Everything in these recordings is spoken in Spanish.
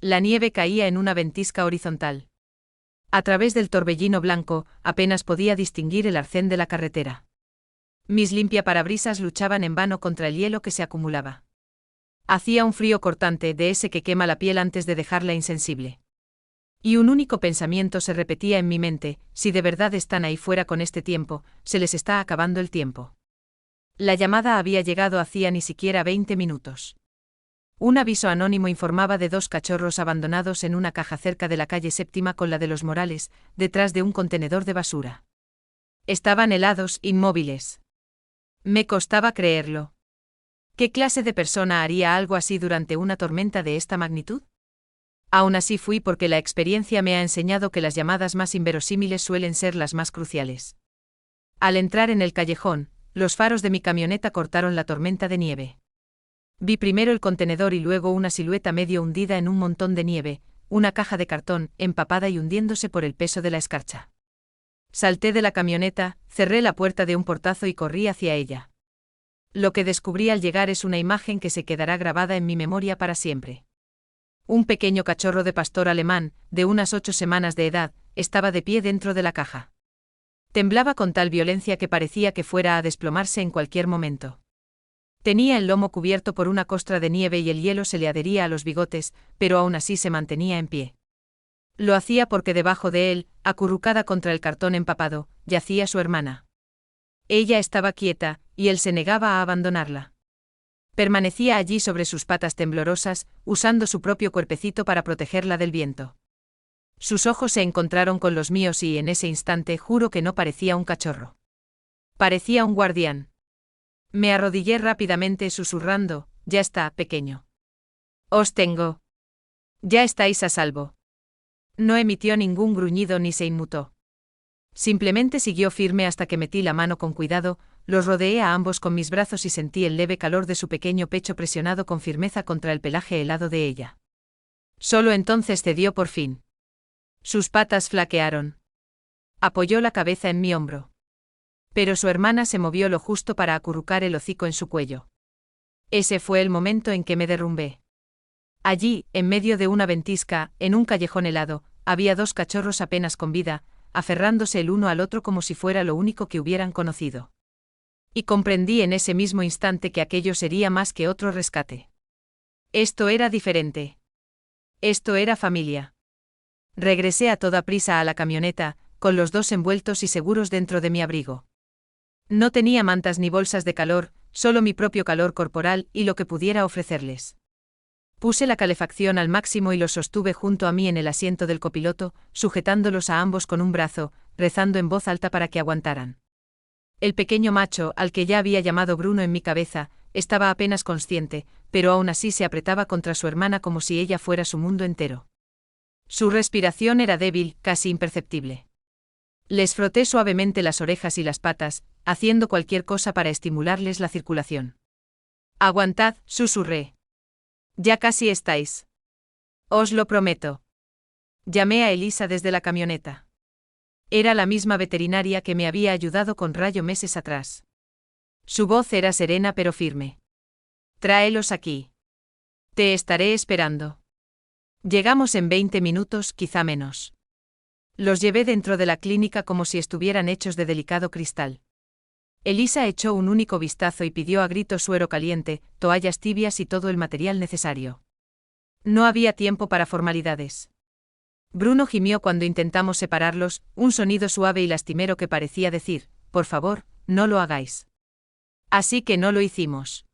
La nieve caía en una ventisca horizontal. A través del torbellino blanco, apenas podía distinguir el arcén de la carretera. Mis limpiaparabrisas luchaban en vano contra el hielo que se acumulaba. Hacía un frío cortante, de ese que quema la piel antes de dejarla insensible. Y un único pensamiento se repetía en mi mente: si de verdad están ahí fuera con este tiempo, se les está acabando el tiempo. La llamada había llegado hacía ni siquiera 20 minutos. Un aviso anónimo informaba de 2 cachorros abandonados en una caja cerca de la calle Séptima con la de los Morales, detrás de un contenedor de basura. Estaban helados, inmóviles. Me costaba creerlo. ¿Qué clase de persona haría algo así durante una tormenta de esta magnitud? Aún así fui, porque la experiencia me ha enseñado que las llamadas más inverosímiles suelen ser las más cruciales. Al entrar en el callejón, los faros de mi camioneta cortaron la tormenta de nieve. Vi primero el contenedor y luego una silueta medio hundida en un montón de nieve, una caja de cartón, empapada y hundiéndose por el peso de la escarcha. Salté de la camioneta, cerré la puerta de un portazo y corrí hacia ella. Lo que descubrí al llegar es una imagen que se quedará grabada en mi memoria para siempre. Un pequeño cachorro de pastor alemán, de unas 8 semanas de edad, estaba de pie dentro de la caja. Temblaba con tal violencia que parecía que fuera a desplomarse en cualquier momento. Tenía el lomo cubierto por una costra de nieve y el hielo se le adhería a los bigotes, pero aún así se mantenía en pie. Lo hacía porque debajo de él, acurrucada contra el cartón empapado, yacía su hermana. Ella estaba quieta, y él se negaba a abandonarla. Permanecía allí sobre sus patas temblorosas, usando su propio cuerpecito para protegerla del viento. Sus ojos se encontraron con los míos y en ese instante juro que no parecía un cachorro. Parecía un guardián. Me arrodillé rápidamente susurrando: ya está, pequeño. Os tengo. Ya estáis a salvo. No emitió ningún gruñido ni se inmutó. Simplemente siguió firme hasta que metí la mano con cuidado, los rodeé a ambos con mis brazos y sentí el leve calor de su pequeño pecho presionado con firmeza contra el pelaje helado de ella. Solo entonces cedió por fin. Sus patas flaquearon. Apoyó la cabeza en mi hombro. Pero su hermana se movió lo justo para acurrucar el hocico en su cuello. Ese fue el momento en que me derrumbé. Allí, en medio de una ventisca, en un callejón helado, había 2 cachorros apenas con vida, aferrándose el uno al otro como si fuera lo único que hubieran conocido. Y comprendí en ese mismo instante que aquello sería más que otro rescate. Esto era diferente. Esto era familia. Regresé a toda prisa a la camioneta, con los 2 envueltos y seguros dentro de mi abrigo. No tenía mantas ni bolsas de calor, solo mi propio calor corporal y lo que pudiera ofrecerles. Puse la calefacción al máximo y los sostuve junto a mí en el asiento del copiloto, sujetándolos a ambos con un brazo, rezando en voz alta para que aguantaran. El pequeño macho, al que ya había llamado Bruno en mi cabeza, estaba apenas consciente, pero aún así se apretaba contra su hermana como si ella fuera su mundo entero. Su respiración era débil, casi imperceptible. Les froté suavemente las orejas y las patas, haciendo cualquier cosa para estimularles la circulación. «Aguantad», susurré. «Ya casi estáis. Os lo prometo». Llamé a Elisa desde la camioneta. Era la misma veterinaria que me había ayudado con Rayo meses atrás. Su voz era serena pero firme. «Tráelos aquí. Te estaré esperando». Llegamos en 20 minutos, quizá menos. Los llevé dentro de la clínica como si estuvieran hechos de delicado cristal. Elisa echó un único vistazo y pidió a gritos suero caliente, toallas tibias y todo el material necesario. No había tiempo para formalidades. Bruno gimió cuando intentamos separarlos, un sonido suave y lastimero que parecía decir: por favor, no lo hagáis. Así que no lo hicimos.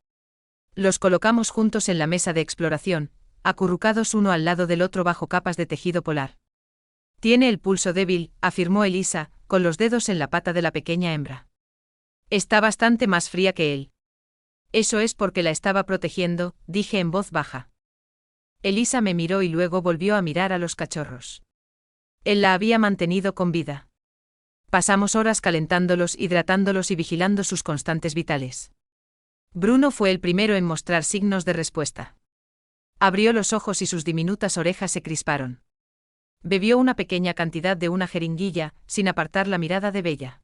Los colocamos juntos en la mesa de exploración, acurrucados uno al lado del otro bajo capas de tejido polar. «Tiene el pulso débil», afirmó Elisa, con los dedos en la pata de la pequeña hembra. «Está bastante más fría que él». «Eso es porque la estaba protegiendo», dije en voz baja. Elisa me miró y luego volvió a mirar a los cachorros. Él la había mantenido con vida. Pasamos horas calentándolos, hidratándolos y vigilando sus constantes vitales. Bruno fue el primero en mostrar signos de respuesta. Abrió los ojos y sus diminutas orejas se crisparon. Bebió una pequeña cantidad de una jeringuilla, sin apartar la mirada de Bella.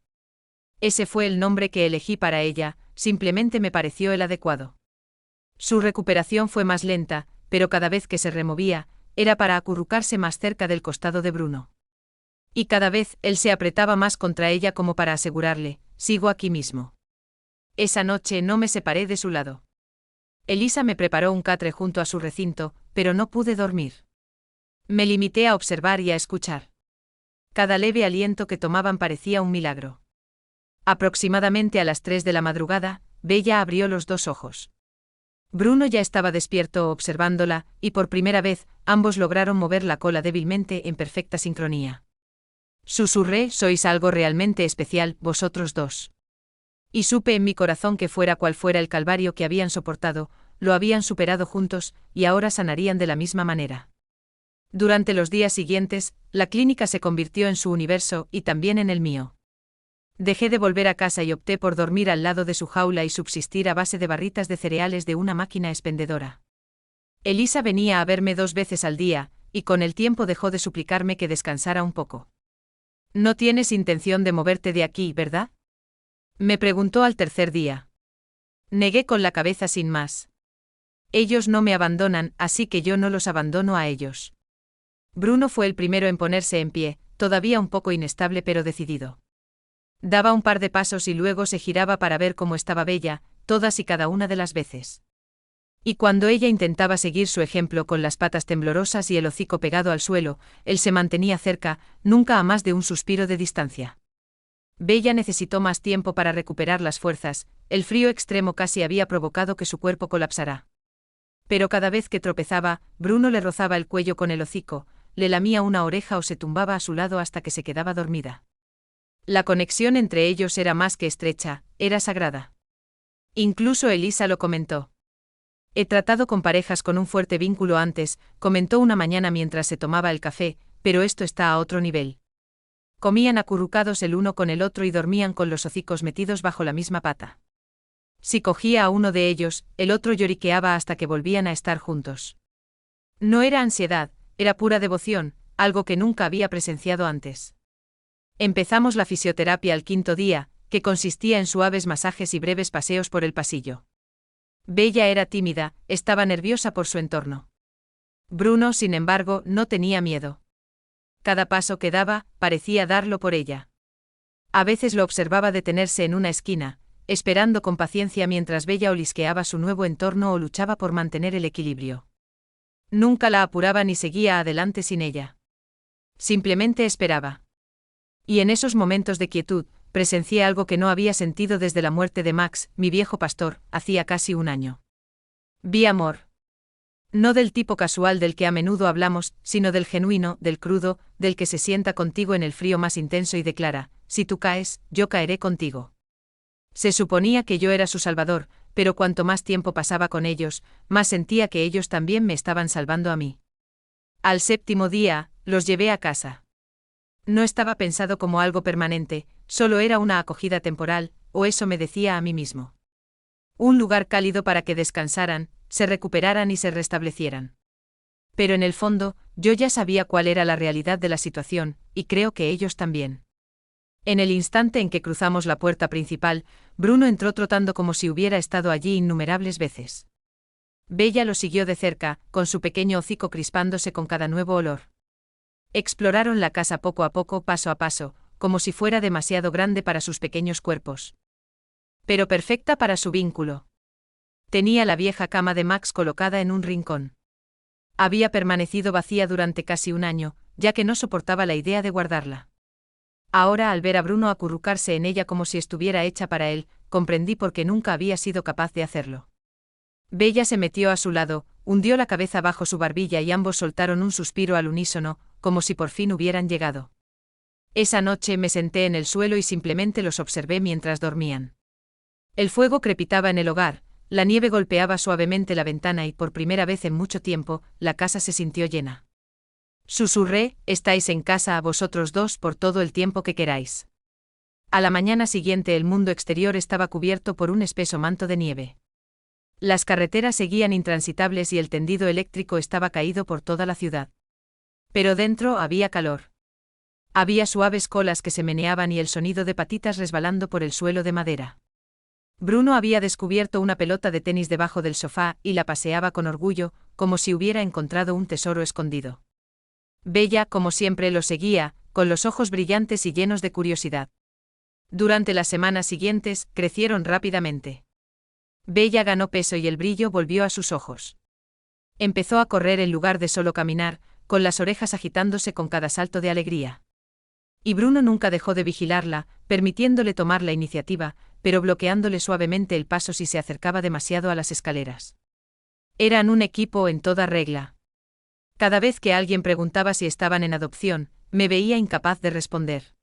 Ese fue el nombre que elegí para ella, simplemente me pareció el adecuado. Su recuperación fue más lenta, pero cada vez que se removía, era para acurrucarse más cerca del costado de Bruno. Y cada vez él se apretaba más contra ella como para asegurarle, sigo aquí mismo. Esa noche no me separé de su lado. Elisa me preparó un catre junto a su recinto, pero no pude dormir. Me limité a observar y a escuchar. Cada leve aliento que tomaban parecía un milagro. Aproximadamente a las 3 de la madrugada, Bella abrió los dos ojos. Bruno ya estaba despierto observándola, y por primera vez, ambos lograron mover la cola débilmente en perfecta sincronía. Susurré, sois algo realmente especial, vosotros dos. Y supe en mi corazón que fuera cual fuera el calvario que habían soportado, lo habían superado juntos, y ahora sanarían de la misma manera. Durante los días siguientes, la clínica se convirtió en su universo y también en el mío. Dejé de volver a casa y opté por dormir al lado de su jaula y subsistir a base de barritas de cereales de una máquina expendedora. Elisa venía a verme 2 veces al día, y con el tiempo dejó de suplicarme que descansara un poco. «No tienes intención de moverte de aquí, ¿verdad?», me preguntó al tercer día. Negué con la cabeza sin más. Ellos no me abandonan, así que yo no los abandono a ellos. Bruno fue el primero en ponerse en pie, todavía un poco inestable pero decidido. Daba un par de pasos y luego se giraba para ver cómo estaba Bella, todas y cada una de las veces. Y cuando ella intentaba seguir su ejemplo con las patas temblorosas y el hocico pegado al suelo, él se mantenía cerca, nunca a más de un suspiro de distancia. Bella necesitó más tiempo para recuperar las fuerzas, el frío extremo casi había provocado que su cuerpo colapsara. Pero cada vez que tropezaba, Bruno le rozaba el cuello con el hocico, le lamía una oreja o se tumbaba a su lado hasta que se quedaba dormida. La conexión entre ellos era más que estrecha, era sagrada. Incluso Elisa lo comentó. He tratado con parejas con un fuerte vínculo antes, comentó una mañana mientras se tomaba el café, pero esto está a otro nivel. Comían acurrucados el uno con el otro y dormían con los hocicos metidos bajo la misma pata. Si cogía a uno de ellos, el otro lloriqueaba hasta que volvían a estar juntos. No era ansiedad, era pura devoción, algo que nunca había presenciado antes. Empezamos la fisioterapia al 5.º día, que consistía en suaves masajes y breves paseos por el pasillo. Bella era tímida, estaba nerviosa por su entorno. Bruno, sin embargo, no tenía miedo. Cada paso que daba, parecía darlo por ella. A veces lo observaba detenerse en una esquina, esperando con paciencia mientras Bella olisqueaba su nuevo entorno o luchaba por mantener el equilibrio. Nunca la apuraba ni seguía adelante sin ella. Simplemente esperaba. Y en esos momentos de quietud, presencié algo que no había sentido desde la muerte de Max, mi viejo pastor, hacía casi un año. Vi amor. No del tipo casual del que a menudo hablamos, sino del genuino, del crudo, del que se sienta contigo en el frío más intenso y declara, si tú caes, yo caeré contigo. Se suponía que yo era su salvador, pero cuanto más tiempo pasaba con ellos, más sentía que ellos también me estaban salvando a mí. Al 7.º día, los llevé a casa. No estaba pensado como algo permanente, solo era una acogida temporal, o eso me decía a mí mismo. Un lugar cálido para que descansaran, se recuperaran y se restablecieran. Pero en el fondo, yo ya sabía cuál era la realidad de la situación, y creo que ellos también. En el instante en que cruzamos la puerta principal, Bruno entró trotando como si hubiera estado allí innumerables veces. Bella lo siguió de cerca, con su pequeño hocico crispándose con cada nuevo olor. Exploraron la casa poco a poco, paso a paso, como si fuera demasiado grande para sus pequeños cuerpos. Pero perfecta para su vínculo. Tenía la vieja cama de Max colocada en un rincón. Había permanecido vacía durante casi un año, ya que no soportaba la idea de guardarla. Ahora, al ver a Bruno acurrucarse en ella como si estuviera hecha para él, comprendí por qué nunca había sido capaz de hacerlo. Bella se metió a su lado, hundió la cabeza bajo su barbilla y ambos soltaron un suspiro al unísono, como si por fin hubieran llegado. Esa noche me senté en el suelo y simplemente los observé mientras dormían. El fuego crepitaba en el hogar, la nieve golpeaba suavemente la ventana y por primera vez en mucho tiempo, la casa se sintió llena. Susurré, estáis en casa a vosotros dos por todo el tiempo que queráis. A la mañana siguiente el mundo exterior estaba cubierto por un espeso manto de nieve. Las carreteras seguían intransitables y el tendido eléctrico estaba caído por toda la ciudad. Pero dentro había calor. Había suaves colas que se meneaban y el sonido de patitas resbalando por el suelo de madera. Bruno había descubierto una pelota de tenis debajo del sofá y la paseaba con orgullo, como si hubiera encontrado un tesoro escondido. Bella, como siempre, lo seguía, con los ojos brillantes y llenos de curiosidad. Durante las semanas siguientes, crecieron rápidamente. Bella ganó peso y el brillo volvió a sus ojos. Empezó a correr en lugar de solo caminar, con las orejas agitándose con cada salto de alegría. Y Bruno nunca dejó de vigilarla, permitiéndole tomar la iniciativa, pero bloqueándole suavemente el paso si se acercaba demasiado a las escaleras. Eran un equipo en toda regla. Cada vez que alguien preguntaba si estaban en adopción, me veía incapaz de responder.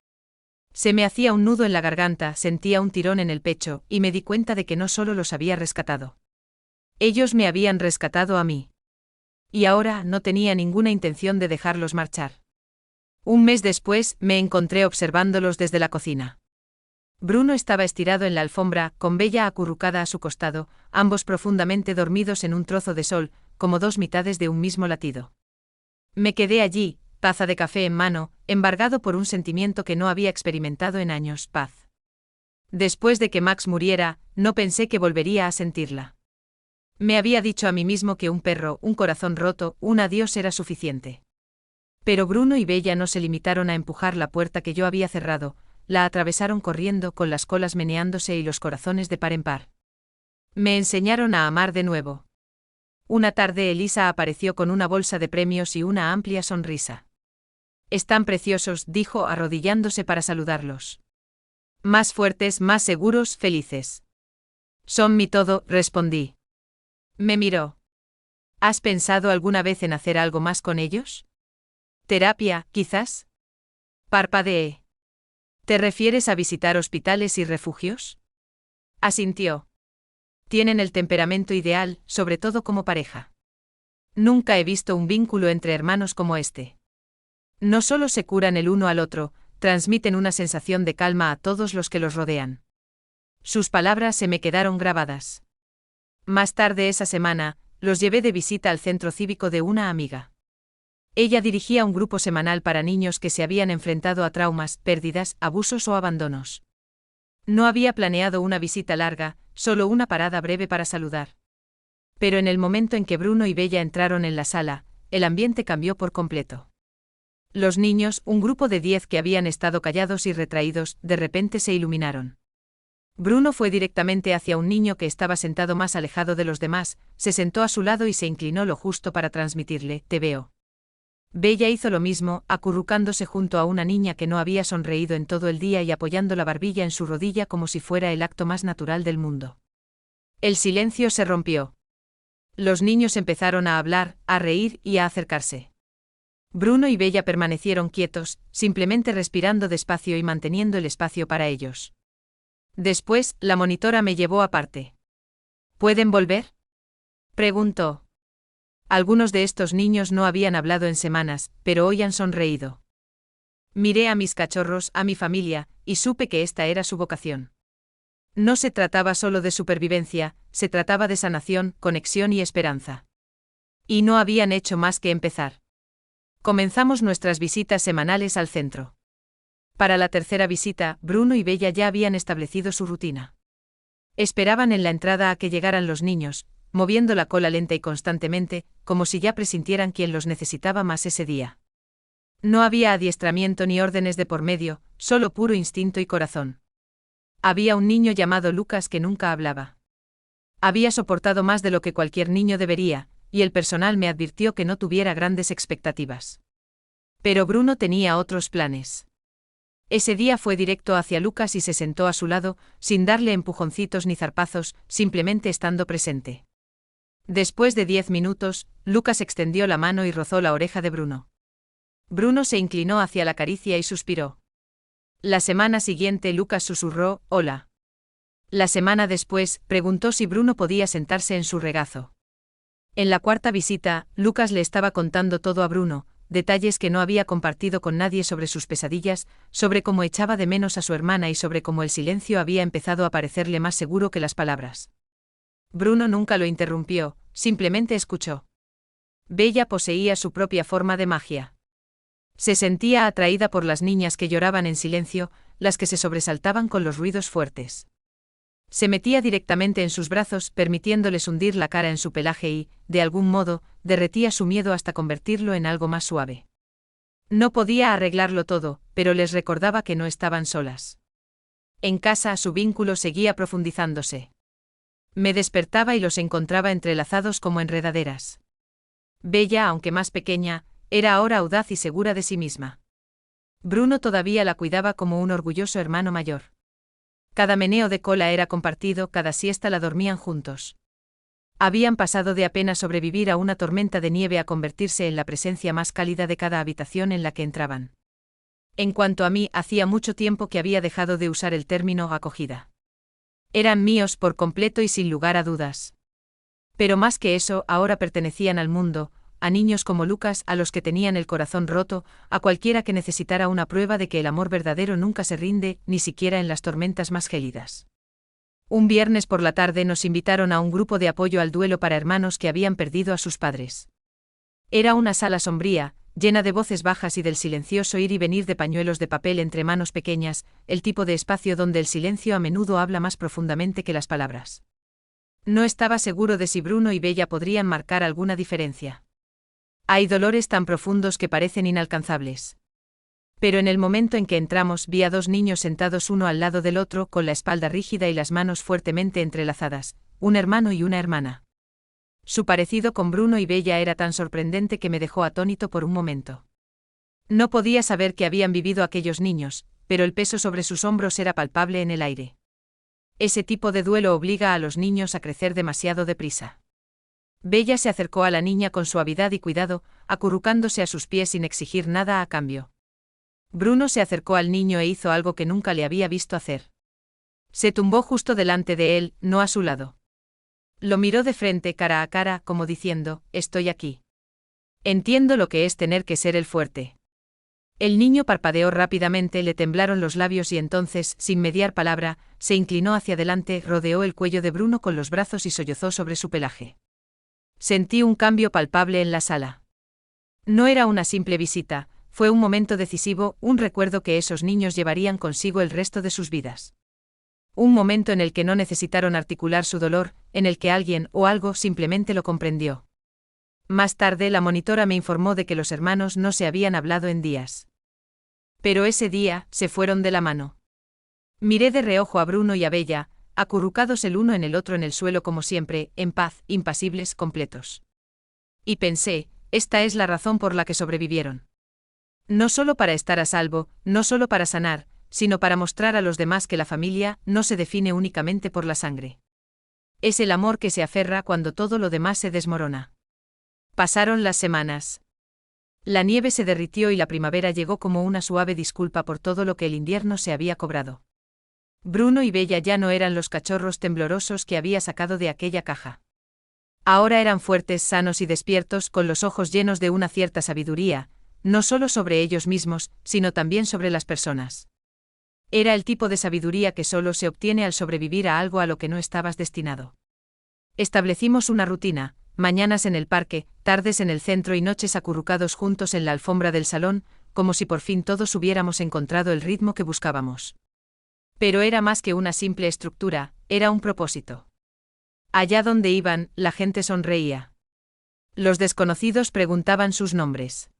Se me hacía un nudo en la garganta, sentía un tirón en el pecho, y me di cuenta de que no solo los había rescatado. Ellos me habían rescatado a mí. Y ahora no tenía ninguna intención de dejarlos marchar. Un mes después, me encontré observándolos desde la cocina. Bruno estaba estirado en la alfombra, con Bella acurrucada a su costado, ambos profundamente dormidos en un trozo de sol, como dos mitades de un mismo latido. Me quedé allí, taza de café en mano, embargado por un sentimiento que no había experimentado en años, paz. Después de que Max muriera, no pensé que volvería a sentirla. Me había dicho a mí mismo que un perro, un corazón roto, un adiós era suficiente. Pero Bruno y Bella no se limitaron a empujar la puerta que yo había cerrado, la atravesaron corriendo con las colas meneándose y los corazones de par en par. Me enseñaron a amar de nuevo. Una tarde Elisa apareció con una bolsa de premios y una amplia sonrisa. «Están preciosos», dijo arrodillándose para saludarlos. «Más fuertes, más seguros, felices». «Son mi todo», respondí. Me miró. «¿Has pensado alguna vez en hacer algo más con ellos? Terapia, quizás». Parpadeé. ¿Te refieres a visitar hospitales y refugios? Asintió. Tienen el temperamento ideal, sobre todo como pareja. Nunca he visto un vínculo entre hermanos como este. No solo se curan el uno al otro, transmiten una sensación de calma a todos los que los rodean. Sus palabras se me quedaron grabadas. Más tarde esa semana, los llevé de visita al centro cívico de una amiga. Ella dirigía un grupo semanal para niños que se habían enfrentado a traumas, pérdidas, abusos o abandonos. No había planeado una visita larga, solo una parada breve para saludar. Pero en el momento en que Bruno y Bella entraron en la sala, el ambiente cambió por completo. Los niños, un grupo de 10 que habían estado callados y retraídos, de repente se iluminaron. Bruno fue directamente hacia un niño que estaba sentado más alejado de los demás, se sentó a su lado y se inclinó lo justo para transmitirle: «Te veo». Bella hizo lo mismo, acurrucándose junto a una niña que no había sonreído en todo el día y apoyando la barbilla en su rodilla como si fuera el acto más natural del mundo. El silencio se rompió. Los niños empezaron a hablar, a reír y a acercarse. Bruno y Bella permanecieron quietos, simplemente respirando despacio y manteniendo el espacio para ellos. Después, la monitora me llevó aparte. ¿Pueden volver?, preguntó. Algunos de estos niños no habían hablado en semanas, pero hoy han sonreído. Miré a mis cachorros, a mi familia, y supe que esta era su vocación. No se trataba solo de supervivencia, se trataba de sanación, conexión y esperanza. Y no habían hecho más que empezar. Comenzamos nuestras visitas semanales al centro. Para la tercera visita, Bruno y Bella ya habían establecido su rutina. Esperaban en la entrada a que llegaran los niños, moviendo la cola lenta y constantemente, como si ya presintieran quién los necesitaba más ese día. No había adiestramiento ni órdenes de por medio, solo puro instinto y corazón. Había un niño llamado Lucas que nunca hablaba. Había soportado más de lo que cualquier niño debería, y el personal me advirtió que no tuviera grandes expectativas. Pero Bruno tenía otros planes. Ese día fue directo hacia Lucas y se sentó a su lado, sin darle empujoncitos ni zarpazos, simplemente estando presente. Después de 10 minutos, Lucas extendió la mano y rozó la oreja de Bruno. Bruno se inclinó hacia la caricia y suspiró. La semana siguiente Lucas susurró: «Hola». La semana después, preguntó si Bruno podía sentarse en su regazo. En la cuarta visita, Lucas le estaba contando todo a Bruno, detalles que no había compartido con nadie sobre sus pesadillas, sobre cómo echaba de menos a su hermana y sobre cómo el silencio había empezado a parecerle más seguro que las palabras. Bruno nunca lo interrumpió, simplemente escuchó. Bella poseía su propia forma de magia. Se sentía atraída por las niñas que lloraban en silencio, las que se sobresaltaban con los ruidos fuertes. Se metía directamente en sus brazos, permitiéndoles hundir la cara en su pelaje y, de algún modo, derretía su miedo hasta convertirlo en algo más suave. No podía arreglarlo todo, pero les recordaba que no estaban solas. En casa su vínculo seguía profundizándose. Me despertaba y los encontraba entrelazados como enredaderas. Bella, aunque más pequeña, era ahora audaz y segura de sí misma. Bruno todavía la cuidaba como un orgulloso hermano mayor. Cada meneo de cola era compartido, cada siesta la dormían juntos. Habían pasado de apenas sobrevivir a una tormenta de nieve a convertirse en la presencia más cálida de cada habitación en la que entraban. En cuanto a mí, hacía mucho tiempo que había dejado de usar el término acogida. Eran míos por completo y sin lugar a dudas. Pero más que eso, ahora pertenecían al mundo, a niños como Lucas, a los que tenían el corazón roto, a cualquiera que necesitara una prueba de que el amor verdadero nunca se rinde, ni siquiera en las tormentas más gélidas. Un viernes por la tarde nos invitaron a un grupo de apoyo al duelo para hermanos que habían perdido a sus padres. Era una sala sombría, llena de voces bajas y del silencioso ir y venir de pañuelos de papel entre manos pequeñas, el tipo de espacio donde el silencio a menudo habla más profundamente que las palabras. No estaba seguro de si Bruno y Bella podrían marcar alguna diferencia. Hay dolores tan profundos que parecen inalcanzables. Pero en el momento en que entramos vi a dos niños sentados uno al lado del otro con la espalda rígida y las manos fuertemente entrelazadas, un hermano y una hermana. Su parecido con Bruno y Bella era tan sorprendente que me dejó atónito por un momento. No podía saber qué habían vivido aquellos niños, pero el peso sobre sus hombros era palpable en el aire. Ese tipo de duelo obliga a los niños a crecer demasiado deprisa. Bella se acercó a la niña con suavidad y cuidado, acurrucándose a sus pies sin exigir nada a cambio. Bruno se acercó al niño e hizo algo que nunca le había visto hacer. Se tumbó justo delante de él, no a su lado. Lo miró de frente, cara a cara, como diciendo, «Estoy aquí. Entiendo lo que es tener que ser el fuerte». El niño parpadeó rápidamente, le temblaron los labios y entonces, sin mediar palabra, se inclinó hacia adelante, rodeó el cuello de Bruno con los brazos y sollozó sobre su pelaje. Sentí un cambio palpable en la sala. No era una simple visita, fue un momento decisivo, un recuerdo que esos niños llevarían consigo el resto de sus vidas. Un momento en el que no necesitaron articular su dolor, en el que alguien o algo simplemente lo comprendió. Más tarde la monitora me informó de que los hermanos no se habían hablado en días. Pero ese día, se fueron de la mano. Miré de reojo a Bruno y a Bella, acurrucados el uno en el otro en el suelo como siempre, en paz, impasibles, completos. Y pensé, esta es la razón por la que sobrevivieron. No solo para estar a salvo, no solo para sanar, sino para mostrar a los demás que la familia no se define únicamente por la sangre. Es el amor que se aferra cuando todo lo demás se desmorona. Pasaron las semanas. La nieve se derritió y la primavera llegó como una suave disculpa por todo lo que el invierno se había cobrado. Bruno y Bella ya no eran los cachorros temblorosos que había sacado de aquella caja. Ahora eran fuertes, sanos y despiertos, con los ojos llenos de una cierta sabiduría, no solo sobre ellos mismos, sino también sobre las personas. Era el tipo de sabiduría que solo se obtiene al sobrevivir a algo a lo que no estabas destinado. Establecimos una rutina, mañanas en el parque, tardes en el centro y noches acurrucados juntos en la alfombra del salón, como si por fin todos hubiéramos encontrado el ritmo que buscábamos. Pero era más que una simple estructura, era un propósito. Allá donde iban, la gente sonreía. Los desconocidos preguntaban sus nombres.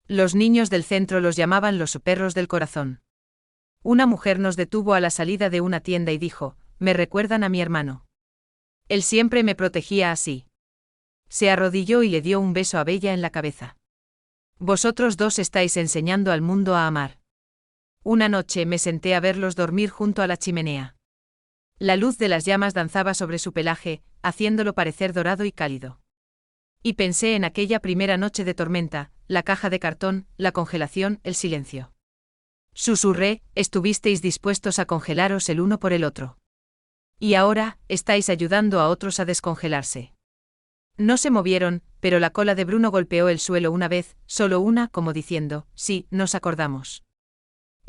Los niños del centro los llamaban los perros del corazón. Una mujer nos detuvo a la salida de una tienda y dijo, «Me recuerdan a mi hermano. Él siempre me protegía así». Se arrodilló y le dio un beso a Bella en la cabeza. «Vosotros dos estáis enseñando al mundo a amar». Una noche me senté a verlos dormir junto a la chimenea. La luz de las llamas danzaba sobre su pelaje, haciéndolo parecer dorado y cálido. Y pensé en aquella primera noche de tormenta, la caja de cartón, la congelación, el silencio. Susurré, estuvisteis dispuestos a congelaros el uno por el otro. Y ahora, estáis ayudando a otros a descongelarse. No se movieron, pero la cola de Bruno golpeó el suelo una vez, solo una, como diciendo, sí, nos acordamos.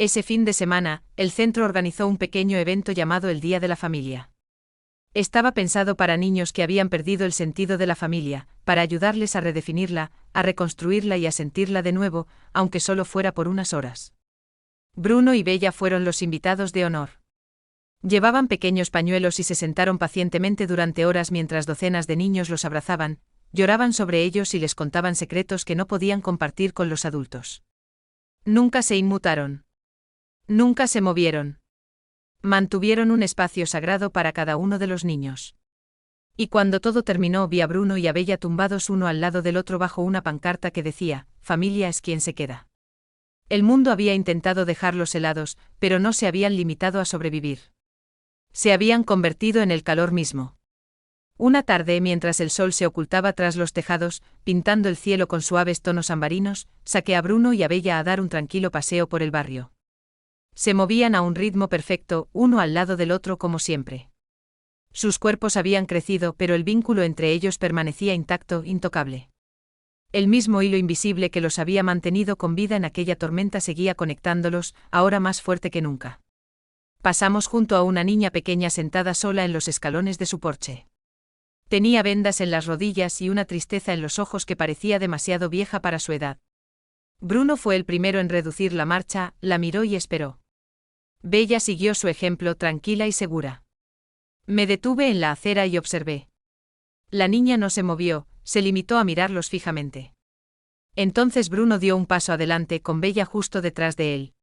Ese fin de semana, el centro organizó un pequeño evento llamado el Día de la Familia. Estaba pensado para niños que habían perdido el sentido de la familia, para ayudarles a redefinirla, a reconstruirla y a sentirla de nuevo, aunque solo fuera por unas horas. Bruno y Bella fueron los invitados de honor. Llevaban pequeños pañuelos y se sentaron pacientemente durante horas mientras docenas de niños los abrazaban, lloraban sobre ellos y les contaban secretos que no podían compartir con los adultos. Nunca se inmutaron. Nunca se movieron. Mantuvieron un espacio sagrado para cada uno de los niños. Y cuando todo terminó vi a Bruno y a Bella tumbados uno al lado del otro bajo una pancarta que decía, «Familia es quien se queda». El mundo había intentado dejarlos helados, pero no se habían limitado a sobrevivir. Se habían convertido en el calor mismo. Una tarde, mientras el sol se ocultaba tras los tejados, pintando el cielo con suaves tonos ambarinos, saqué a Bruno y a Bella a dar un tranquilo paseo por el barrio. Se movían a un ritmo perfecto, uno al lado del otro como siempre. Sus cuerpos habían crecido, pero el vínculo entre ellos permanecía intacto, intocable. El mismo hilo invisible que los había mantenido con vida en aquella tormenta seguía conectándolos, ahora más fuerte que nunca. Pasamos junto a una niña pequeña sentada sola en los escalones de su porche. Tenía vendas en las rodillas y una tristeza en los ojos que parecía demasiado vieja para su edad. Bruno fue el primero en reducir la marcha, la miró y esperó. Bella siguió su ejemplo tranquila y segura. Me detuve en la acera y observé. La niña no se movió, se limitó a mirarlos fijamente. Entonces Bruno dio un paso adelante con Bella justo detrás de él.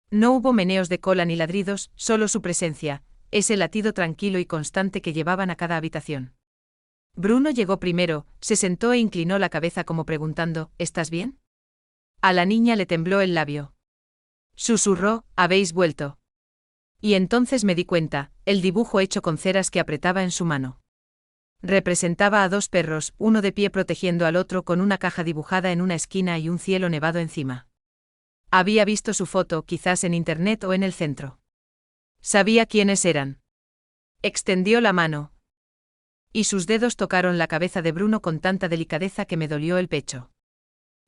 No hubo meneos de cola ni ladridos, solo su presencia, ese latido tranquilo y constante que llevaban a cada habitación. Bruno llegó primero, se sentó e inclinó la cabeza como preguntando, ¿estás bien? A la niña le tembló el labio. Susurró, ¿habéis vuelto? Y entonces me di cuenta, el dibujo hecho con ceras que apretaba en su mano. Representaba a dos perros, uno de pie protegiendo al otro con una caja dibujada en una esquina y un cielo nevado encima. Había visto su foto, quizás en internet o en el centro. Sabía quiénes eran. Extendió la mano. Y sus dedos tocaron la cabeza de Bruno con tanta delicadeza que me dolió el pecho.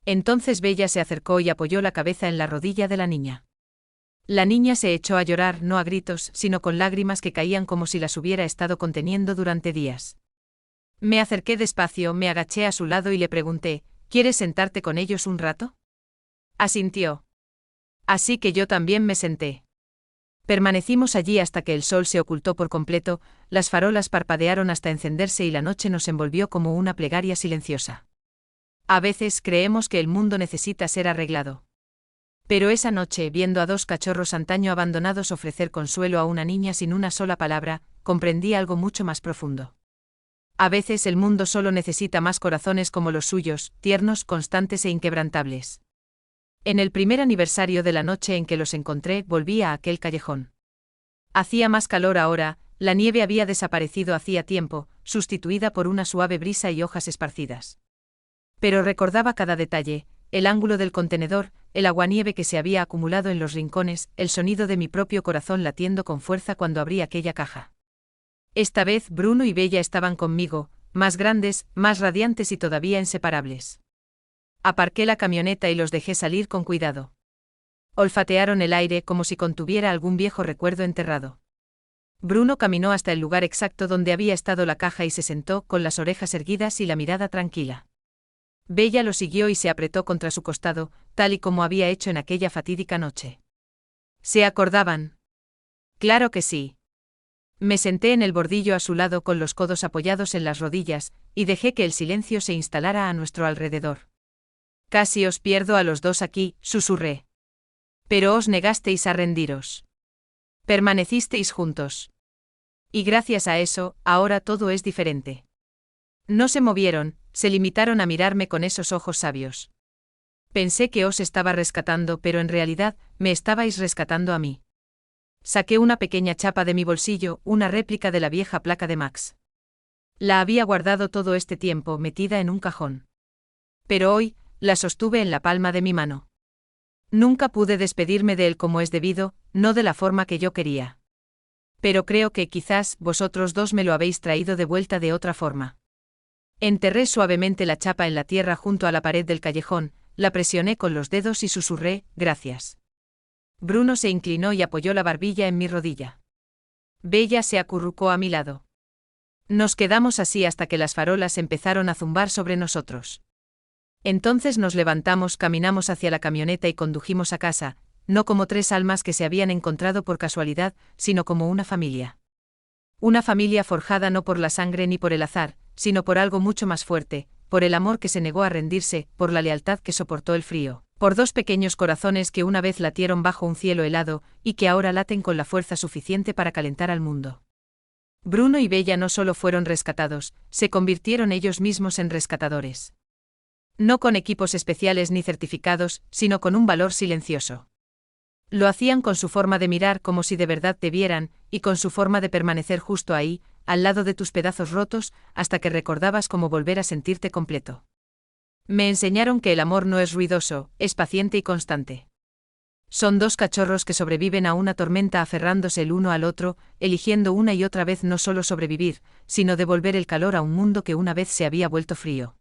Entonces Bella se acercó y apoyó la cabeza en la rodilla de la niña. La niña se echó a llorar, no a gritos, sino con lágrimas que caían como si las hubiera estado conteniendo durante días. Me acerqué despacio, me agaché a su lado y le pregunté, ¿quieres sentarte con ellos un rato? Asintió. Así que yo también me senté. Permanecimos allí hasta que el sol se ocultó por completo, las farolas parpadearon hasta encenderse y la noche nos envolvió como una plegaria silenciosa. A veces creemos que el mundo necesita ser arreglado. Pero esa noche, viendo a dos cachorros antaño abandonados ofrecer consuelo a una niña sin una sola palabra, comprendí algo mucho más profundo. A veces el mundo solo necesita más corazones como los suyos, tiernos, constantes e inquebrantables. En el primer aniversario de la noche en que los encontré, volví a aquel callejón. Hacía más calor ahora, la nieve había desaparecido hacía tiempo, sustituida por una suave brisa y hojas esparcidas. Pero recordaba cada detalle, el ángulo del contenedor, el aguanieve que se había acumulado en los rincones, el sonido de mi propio corazón latiendo con fuerza cuando abrí aquella caja. Esta vez Bruno y Bella estaban conmigo, más grandes, más radiantes y todavía inseparables. Aparqué la camioneta y los dejé salir con cuidado. Olfatearon el aire como si contuviera algún viejo recuerdo enterrado. Bruno caminó hasta el lugar exacto donde había estado la caja y se sentó con las orejas erguidas y la mirada tranquila. Bella lo siguió y se apretó contra su costado, tal y como había hecho en aquella fatídica noche. ¿Se acordaban? Claro que sí. Me senté en el bordillo a su lado con los codos apoyados en las rodillas, y dejé que el silencio se instalara a nuestro alrededor. Casi os pierdo a los dos aquí, susurré. Pero os negasteis a rendiros. Permanecisteis juntos. Y gracias a eso, ahora todo es diferente. No se movieron, se limitaron a mirarme con esos ojos sabios. Pensé que os estaba rescatando, pero en realidad, me estabais rescatando a mí. Saqué una pequeña chapa de mi bolsillo, una réplica de la vieja placa de Max. La había guardado todo este tiempo, metida en un cajón. Pero hoy, la sostuve en la palma de mi mano. Nunca pude despedirme de él como es debido, no de la forma que yo quería. Pero creo que quizás vosotros dos me lo habéis traído de vuelta de otra forma. Enterré suavemente la chapa en la tierra junto a la pared del callejón, la presioné con los dedos y susurré, gracias. Bruno se inclinó y apoyó la barbilla en mi rodilla. Bella se acurrucó a mi lado. Nos quedamos así hasta que las farolas empezaron a zumbar sobre nosotros. Entonces nos levantamos, caminamos hacia la camioneta y condujimos a casa, no como tres almas que se habían encontrado por casualidad, sino como una familia. Una familia forjada no por la sangre ni por el azar, sino por algo mucho más fuerte, por el amor que se negó a rendirse, por la lealtad que soportó el frío, por dos pequeños corazones que una vez latieron bajo un cielo helado, y que ahora laten con la fuerza suficiente para calentar al mundo. Bruno y Bella no solo fueron rescatados, se convirtieron ellos mismos en rescatadores. No con equipos especiales ni certificados, sino con un valor silencioso. Lo hacían con su forma de mirar como si de verdad te vieran, y con su forma de permanecer justo ahí, al lado de tus pedazos rotos, hasta que recordabas cómo volver a sentirte completo. Me enseñaron que el amor no es ruidoso, es paciente y constante. Son dos cachorros que sobreviven a una tormenta aferrándose el uno al otro, eligiendo una y otra vez no solo sobrevivir, sino devolver el calor a un mundo que una vez se había vuelto frío.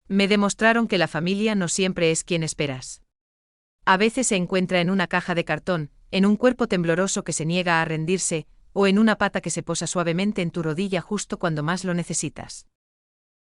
Me demostraron que la familia no siempre es quien esperas. A veces se encuentra en una caja de cartón, en un cuerpo tembloroso que se niega a rendirse, o en una pata que se posa suavemente en tu rodilla justo cuando más lo necesitas.